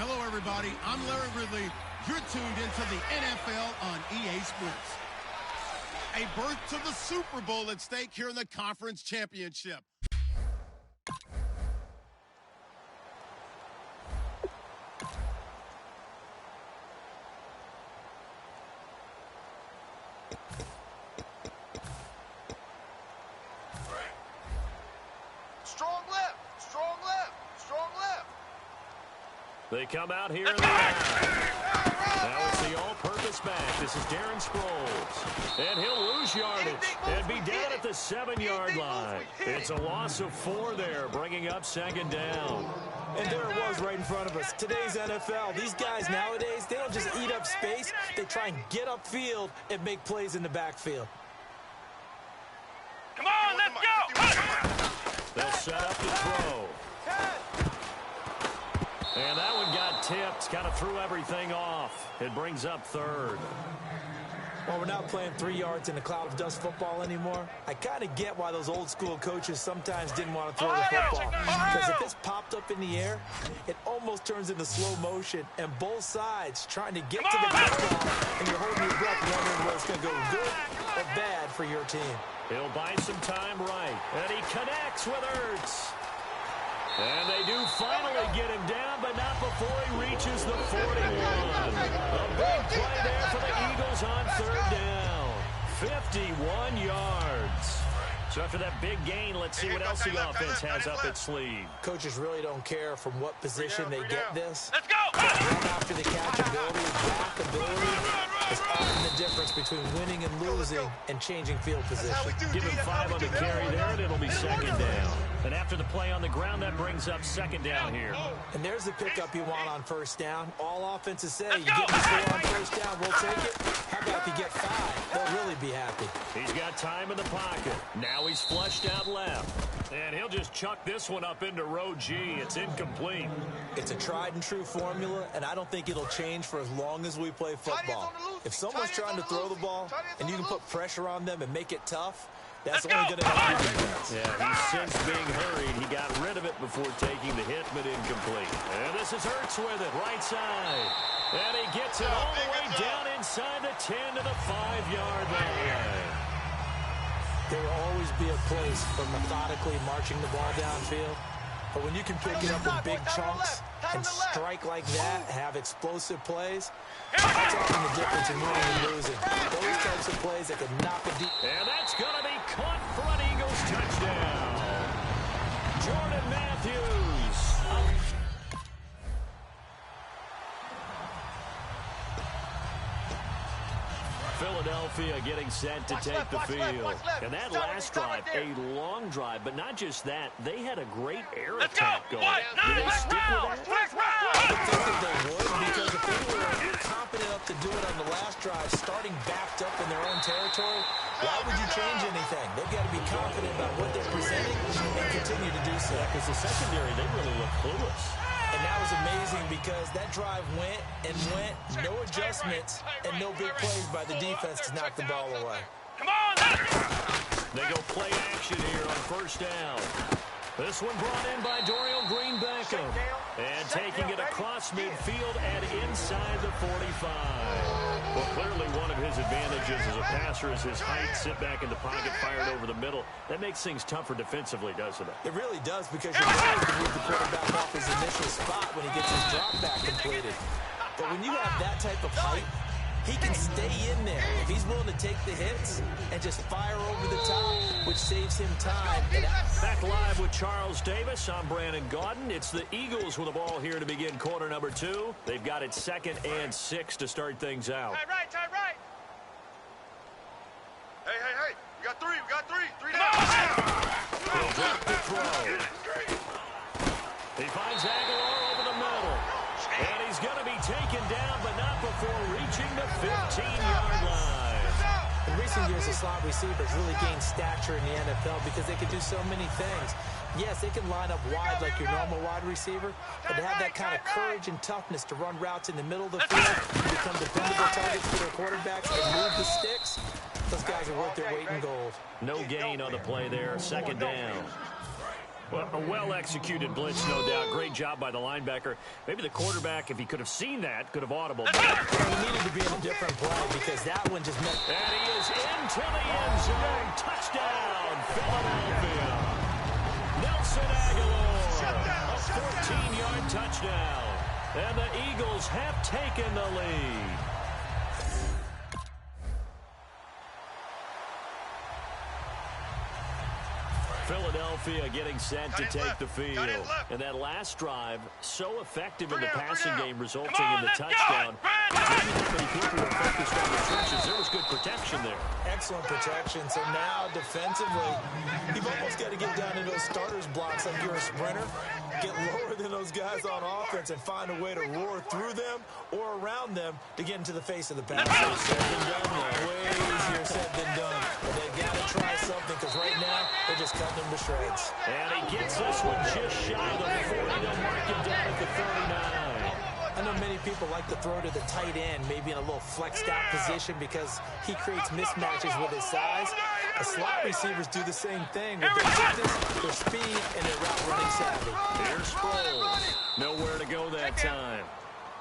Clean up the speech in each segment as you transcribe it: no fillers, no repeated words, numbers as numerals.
Hello, everybody. I'm Larry Ridley. You're tuned into the NFL on EA Sports. A berth to the Super Bowl at stake here in the Conference Championship. Strong left, strong left, strong left. They come out here in the eye. Now it's the all-purpose back. This is Darren Sproles. And he'll lose yardage and be down at the 7-yard line. It's a loss of 4 there, bringing up second down. And there it was right in front of us. Today's NFL, these guys nowadays, they don't just eat up space. They try and get upfield and make plays in the backfield. Come on, let's go! They'll set up the throw. And that one got tipped, kind of threw everything off. It brings up third. Well, we're not playing 3 yards in a cloud of dust football anymore. I kind of get why those old school coaches sometimes didn't want to throw the football. Because if it's popped up in the air, it almost turns into slow motion. And both sides trying to get to the football, and you're holding your breath wondering whether it's going to go good or bad for your team. He'll buy some time right. And he connects with Ertz. And they do finally get him down, but not before he reaches the 41. A big play there for the Eagles on third down. 51 yards. So after that big gain, let's see what else the offense has up its sleeve. Coaches really don't care from what position they get this. Let's go! Run after the catch ability, back ability is often the difference between winning and losing and changing field position. Give him 5 on the carry there, and it'll be second down. And after the play on the ground, that brings up second down here. And there's the pickup you want on first down. All offenses say, you get us 4 on first down, we'll take it. How about if you get 5? They'll really be happy. He's got time in the pocket. Now he's flushed out left. And he'll just chuck this one up into row G. It's incomplete. It's a tried and true formula, and I don't think it'll change for as long as we play football. If someone's trying to throw the ball, and you can put pressure on them and make it tough, that's only going to help you defense. Yeah, he sensed being hurried. He got rid of it before taking the hit, but incomplete. And this is Ertz with it, right side. And he gets it all the way down inside the 10 to the 5-yard line. There will always be a place for methodically marching the ball downfield. But when you can pick it up in big chunks and strike like that, have explosive plays, that's often the difference in winning and losing. Those types of plays that can knock a deep. And that's going to be caught for an Eagles touchdown. Jordan Matthews. Philadelphia getting set to take the field. And that last drive, a long drive, but not just that. They had a great air attack going. Do they stick with that? I would think that they would, because if they were confident enough to do it on the last drive, starting backed up in their own territory, why would you change anything? They've got to be confident about what they're presenting and continue to do so. Because the secondary, they really look clueless. And that was amazing because that drive went and went, no adjustments, and no big plays by the defense to knock the ball away. Come on! They go play action here on first down. This one brought in by Dorial Green-Beckham. And taking it across midfield and inside the 45. Well, clearly one of his advantages as a passer is his height, sit back in the pocket, fired over the middle. That makes things tougher defensively, doesn't it? It really does, because you're trying to move the quarterback off his initial spot when he gets his drop back completed. But when you have that type of height, he can stay in there if he's willing to take the hits and just fire over the top, which saves him time. Back live with Charles Davis. I'm Brandon Gaudin. It's the Eagles with the ball here to begin quarter number 2. They've got it 2nd and 6 to start things out. Tight right. Hey. We got 3. 3 down. He'll drop the throw. He finds Aguilar over the middle. And he's going to be taken down, but not before reaching the 15-yard line. In recent years, the slot receivers really gained stature in the NFL because they can do so many things. Yes, they can line up wide like your normal wide receiver, but to have that kind of courage and toughness to run routes in the middle of the field, become dependable targets for their quarterbacks, and move the sticks, those guys are worth their weight in gold. No gain on the play there, second down. Well, a well-executed blitz, no doubt. Great job by the linebacker. Maybe the quarterback, if he could have seen that, could have audible. He needed to be in a different play because that one just meant... And he is into the end zone. Touchdown, Philadelphia. Nelson Aguilar, a 14-yard touchdown. And the Eagles have taken the lead. Philadelphia getting set to take the field. And that last drive, so effective in the passing game, resulting in the touchdown. Maybe not many people were focused on the trenches. There was good protection there. Excellent protection. So now, defensively, you've almost got to get down to those starters blocks like you're a sprinter. Get lower than those guys on offense and find a way to roar through them or around them to get into the face of the pass. Said than done, though. Way easier said than done. But they've got to try something because right now, they're just cutting them to shreds. And he gets this one just shy of the 40. They'll mark him down at the 39. I know many people like to throw to the tight end, maybe in a little flexed out position because he creates mismatches with his size. The slot receivers do the same thing with their quickness, their speed, and their route running savvy. Here's Sproles. Nowhere to go that time.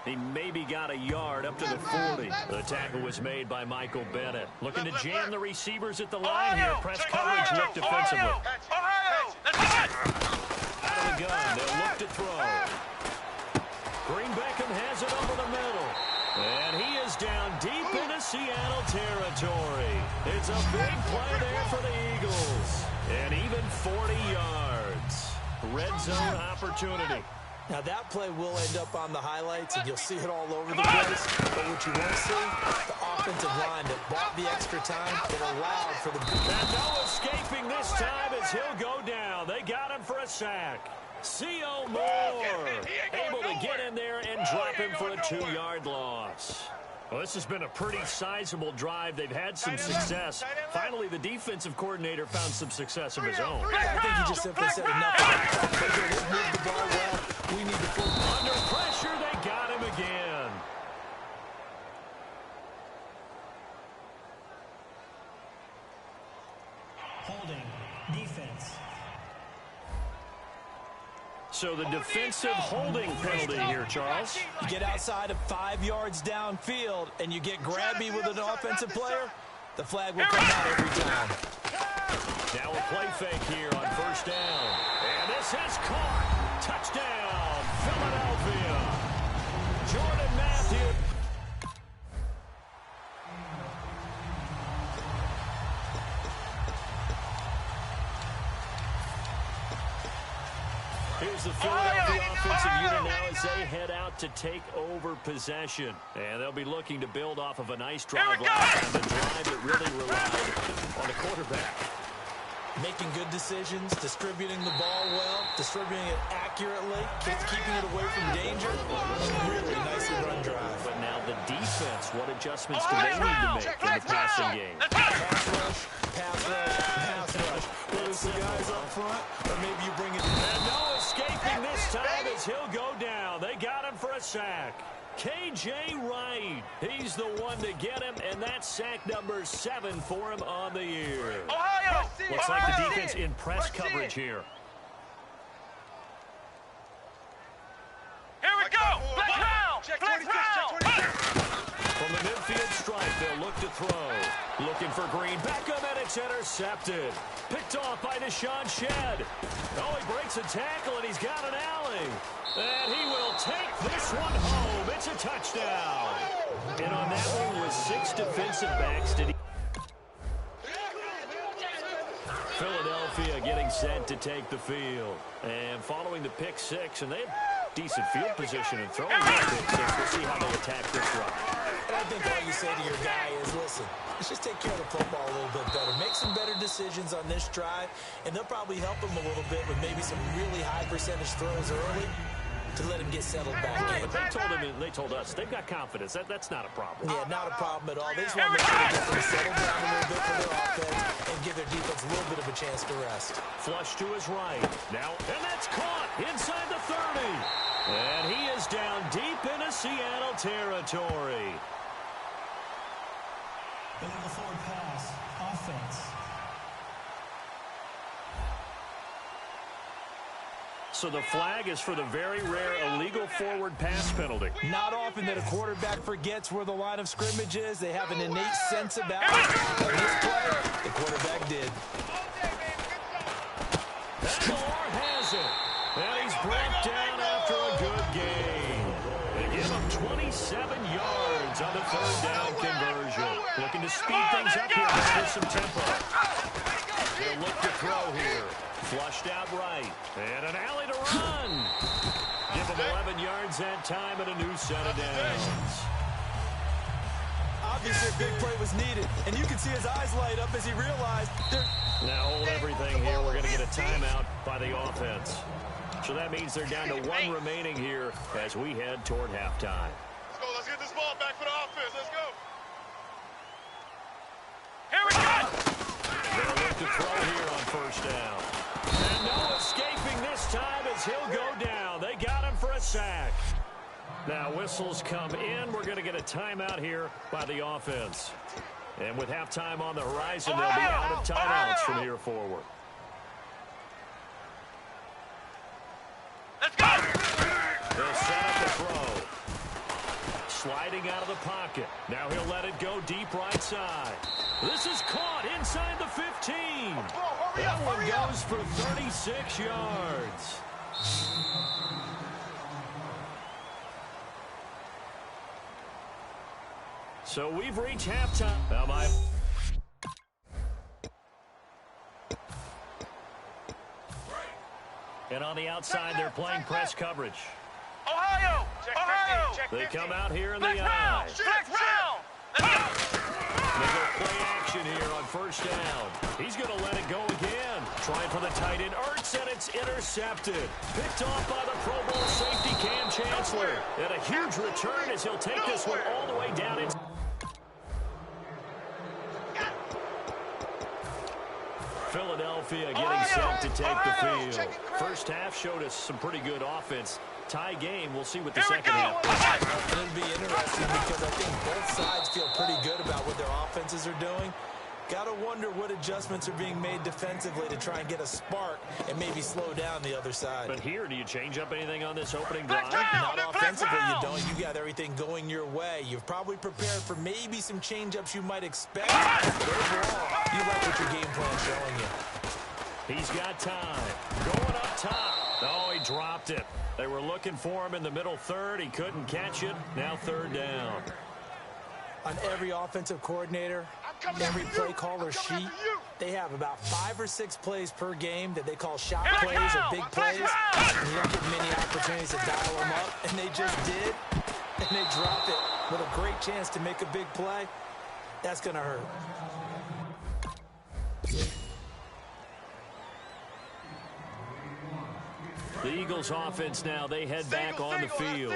He maybe got a yard up to the 40. The tackle was made by Michael Bennett. Looking to jam the receivers at the line here. Press coverage look defensively. Out of the gun, they'll look to throw. Green Beckham has it over the middle. And he is down deep into Seattle territory. It's a big play there for the Eagles. And even 40 yards. Red zone opportunity. Now, that play will end up on the highlights, and you'll see it all over the place. But what you won't see, the offensive line that bought the extra time that allowed for the... And no escaping this time as he'll go down. They got him for a sack. C.O. Moore able to get in there and drop him for a 2-yard loss. Well, this has been a pretty sizable drive. They've had some success. Finally, the defensive coordinator found some success of his own. I think he just simply said enough. They've moved the ball well. We need to pull. Under pressure, they got him again. Holding. Defense. So the defensive holding penalty here, Charles. You get outside of 5 yards downfield and you get grabby with an offensive player, the flag will come out every time. Now a play fake here on first down. And this has caught. Touchdown, Philadelphia. Jordan Matthews. Here's the Philadelphia offensive unit now as they head out to take over possession. And they'll be looking to build off of a nice drive last time, the drive that really relied on the quarterback. Making good decisions, distributing the ball well, distributing it accurately, keeping it away from danger. Really nicely run drive. But now the defense, what adjustments do they need to make in the passing game? Pass rush, pass rush, pass rush. Whether it's the guys up front, or maybe you bring it in. And no escaping this time as he'll go down. They got him for a sack. K.J. Wright, he's the one to get him, and that's sack number 7 for him on the year. Looks like the defense in press coverage here. Here we go! Flex round! Flex round! From the midfield stripe, they'll look to throw. Looking for Green. Beckham, and it's intercepted. Picked off by Deshaun Shedd. Oh, he breaks a tackle, and he's got an alley. And he will take this one home. It's a touchdown. And on that one was 6 defensive backs. Philadelphia getting set to take the field. And following the pick 6, and they have decent field position and throwing that pick 6. We'll see how they attack this drive. And I think all you say to your guy is, listen, let's just take care of the football a little bit better. Make some better decisions on this drive, and they'll probably help him a little bit with maybe some really high percentage throws early to let him get settled back in. But they told him, and they told us, they've got confidence. That's not a problem. Yeah, not a problem at all. They just want to make sure they get them settled down a little bit for their offense and give their defense a little bit of a chance to rest. Flush to his right. Now, and that's caught inside the 30. And he is down deep into Seattle territory. Illegal forward pass. Offense. So the flag is for the very rare illegal forward pass penalty. Not often that a quarterback forgets where the line of scrimmage is. They have an innate sense about it. On this play, the quarterback did. And Moore has it. And he's brought down after a good gain. They give him 27 yards on the third down conversion. Looking to speed things up here with some tempo. He'll look to throw here. Flushed out right. And an alley to run. Give him 11 yards that time and a new set of downs. Obviously, a big play was needed. And you can see his eyes light up as he realized there. Now hold everything here. We're going to get a timeout by the offense. So that means they're down to one remaining here as we head toward halftime. Let's go. Let's get this ball back for the offense. Let's go. Here we go. They'll look to throw here on first down. And no escaping this time as he'll go down. They got him for a sack. Now whistles come in. We're going to get a timeout here by the offense. And with halftime on the horizon, they'll be out of timeouts from here forward. Let's go. They'll set up the throw. Sliding out of the pocket. Now he'll let it go deep right side. This is caught inside the 15. That one goes for 36 yards. So we've reached halftime. Now and on the outside, they're playing press coverage. Ohio. Ohio. They come out here in the eye. Flex round. Let's go. They go play action here on first down. He's going to let it go again. Trying for the tight end, Ertz, and it's intercepted. Picked off by the Pro Bowl safety, Cam Chancellor. And a huge return as he'll take this one all the way down. Philadelphia getting set to take the field. First half showed us some pretty good offense. Tie game. We'll see what the second half is. It'll be interesting because I think both sides feel pretty good about what their offenses are doing. Got to wonder what adjustments are being made defensively to try and get a spark and maybe slow down the other side. But here, do you change up anything on this opening drive? Not offensively, you don't. You got everything going your way. You've probably prepared for maybe some change-ups you might expect. But overall, you like what your game plan's showing you. He's got time. Going up top. Oh, he dropped it. They were looking for him in the middle third. He couldn't catch it. Now third down. On every offensive coordinator, every play caller sheet, they have about 5 or 6 plays per game that they call shot plays or big plays. And you don't get many opportunities to dial them up, and they just did, and they dropped it with a great chance to make a big play. That's going to hurt. The Eagles offense now, they head back on the field.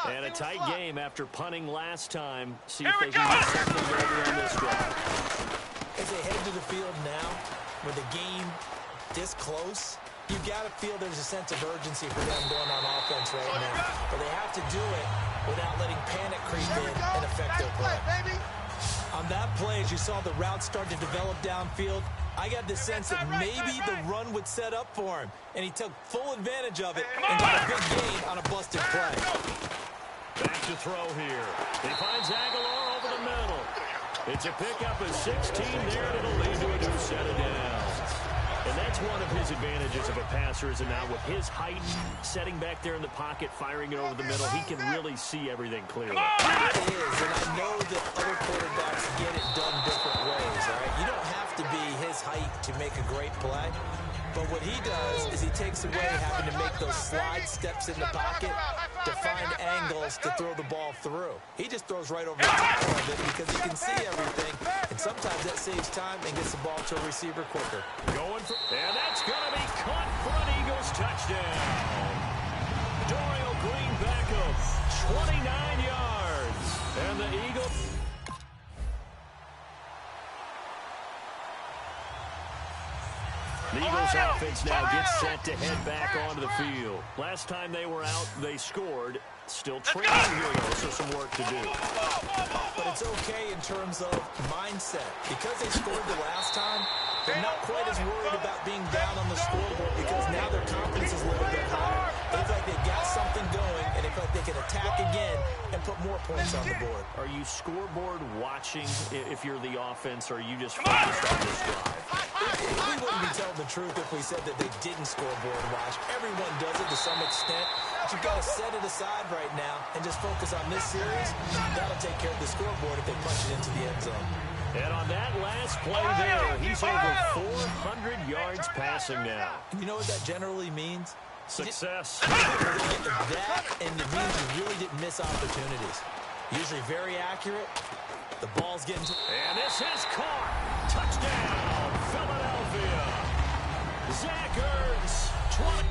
And a tight game after punting last time. See if they can get something over on this drive. As they head to the field now, with the game this close, you got to feel there's a sense of urgency for them going on offense right now. But they have to do it without letting panic creep in and affect their play. On that play, as you saw the route start to develop downfield, I got the sense that maybe the run would set up for him, and he took full advantage of it and got a big gain on a busted play. Back to throw here. He finds Aguilar over the middle. It's a pickup of 16 there, and it'll lead to a new set of downs. And that's one of his advantages of a passer, is now with his height, setting back there in the pocket, firing it over the middle, he can really see everything clearly. It is, and I know that other quarterbacks get it done different ways, all right? You don't have to be his height to make a great play. But what he does is he takes away having to make those slide steps in the pocket to find angles to throw the ball through. He just throws right over the top of it because he can see everything, and sometimes that saves time and gets the ball to a receiver quicker. Going for, and that's going to be caught for an Eagles touchdown. Dorial Green Beckham, 29 yards. And the Eagles... The Eagles offense now gets set to head back onto the field. Last time they were out, they scored. Still trailing here, though, so some work to do. But it's okay in terms of mindset. Because they scored the last time, They're not quite as worried about being down on the scoreboard because now their confidence is a little bit higher. They feel like they've got something going, and they feel like they can attack again and put more points on the board. Are you scoreboard watching if you're the offense, or are you just focused on this drive? We wouldn't be telling the truth if we said that they didn't scoreboard watch. Everyone does it to some extent, but you've got to set it aside right now and just focus on this series. That'll take care of the scoreboard if they punch it into the end zone. And on that last play there, he's over 400 yards passing now. And you know what that generally means? Success. That, and it means you really didn't miss opportunities. Usually very accurate. The ball's getting to... And this is caught. Touchdown, Philadelphia. Zach Ertz, 20.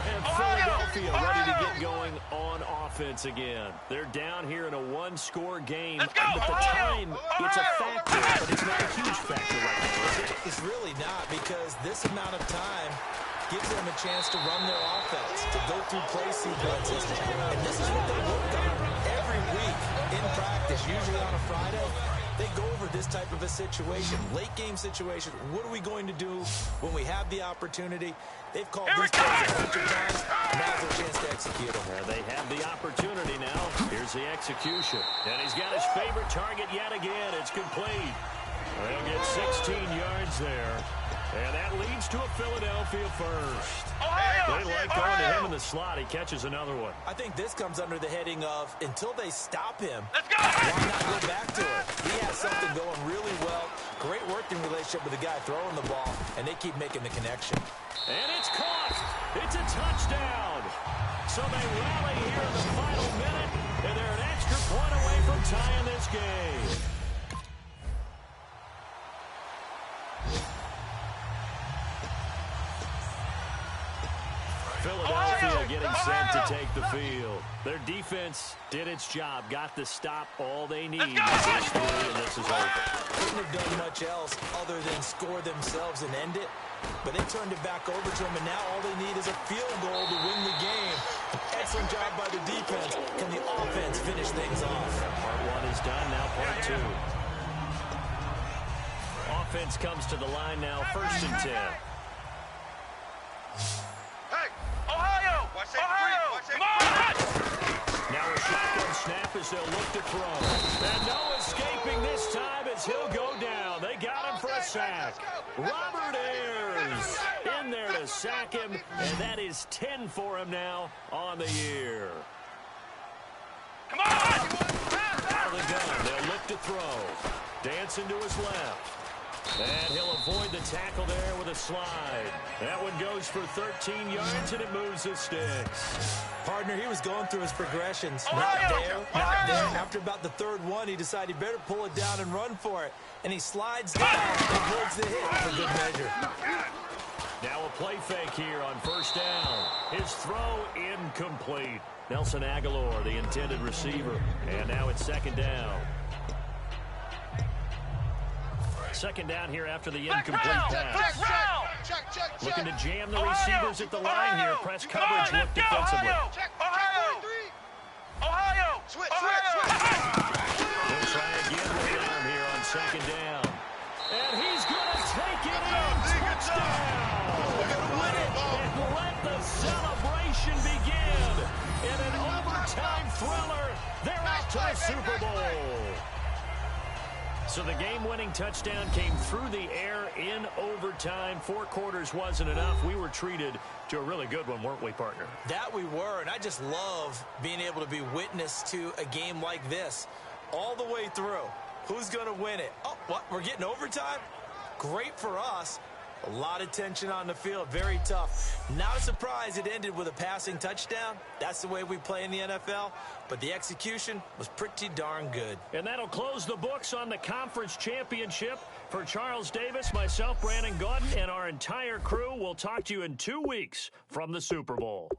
And Philadelphia ready to get going on offense again. They're down here in a one-score game. But the time, it's a factor, but it's not a huge factor right now, is it? It's really not, because this amount of time gives them a chance to run their offense, to go through play sequences. And this is what they work on every week in practice, usually on a Friday. They go over this type of a situation, late-game situation. What are we going to do when we have the opportunity? They've called these plays a bunch of times. Now's their chance to execute them. They have the opportunity now. Here's the execution. And he's got his favorite target yet again. It's complete. They'll get 16 yards there. And that leads to a Philadelphia first. They like going to him in the slot. He catches another one. I think this comes under the heading of, until they stop him, why not go back to it? He has something going really well. Great working relationship with the guy throwing the ball, and they keep making the connection. And it's caught. It's a touchdown. So they rally here in the final minute, and they're an extra point away from tying this game. Philadelphia getting set to take the field. Their defense did its job, got the stop all they need. This three, and this is over. Couldn't have done much else other than score themselves and end it. But they turned it back over to them, and now all they need is a field goal to win the game. Excellent job by the defense. Can the offense finish things off? Part one is done, now part two. Offense comes to the line now, 1st and 10. Now a shotgun snap as they'll look to throw. And no escaping this time as he'll go down. They got him for a sack. Robert Ayers in there to sack him, and that is 10 for him now on the year. Come on! Out of the gun, they'll look to throw. Dancing to his left. And he'll avoid the tackle there with a slide. That one goes for 13 yards, and it moves his sticks. Partner, he was going through his progressions. Not there, not there. After about the third one, he decided he better pull it down and run for it. And he slides down and avoids the hit for good measure. Now a play fake here on 1st down. His throw incomplete. Nelson Aguilar, the intended receiver. And now it's 2nd down. 2nd down here after the incomplete pass. Looking to jam the receivers at the line here. Press coverage, look defensively. Ohio! Switch! They'll try again with the arm here on 2nd down. And he's going to take it in. Touchdown! And let the celebration begin. In an overtime thriller, they're out to the Super Bowl. So the game-winning touchdown came through the air in overtime. 4 quarters wasn't enough. We were treated to a really good one, weren't we, partner? That we were, and I just love being able to be witness to a game like this all the way through. Who's going to win it? Oh, what? We're getting overtime? Great for us. A lot of tension on the field. Very tough. Not a surprise it ended with a passing touchdown. That's the way we play in the NFL. But the execution was pretty darn good. And that'll close the books on the conference championship. For Charles Davis, myself, Brandon Gaudin, and our entire crew, we'll talk to you in 2 weeks from the Super Bowl.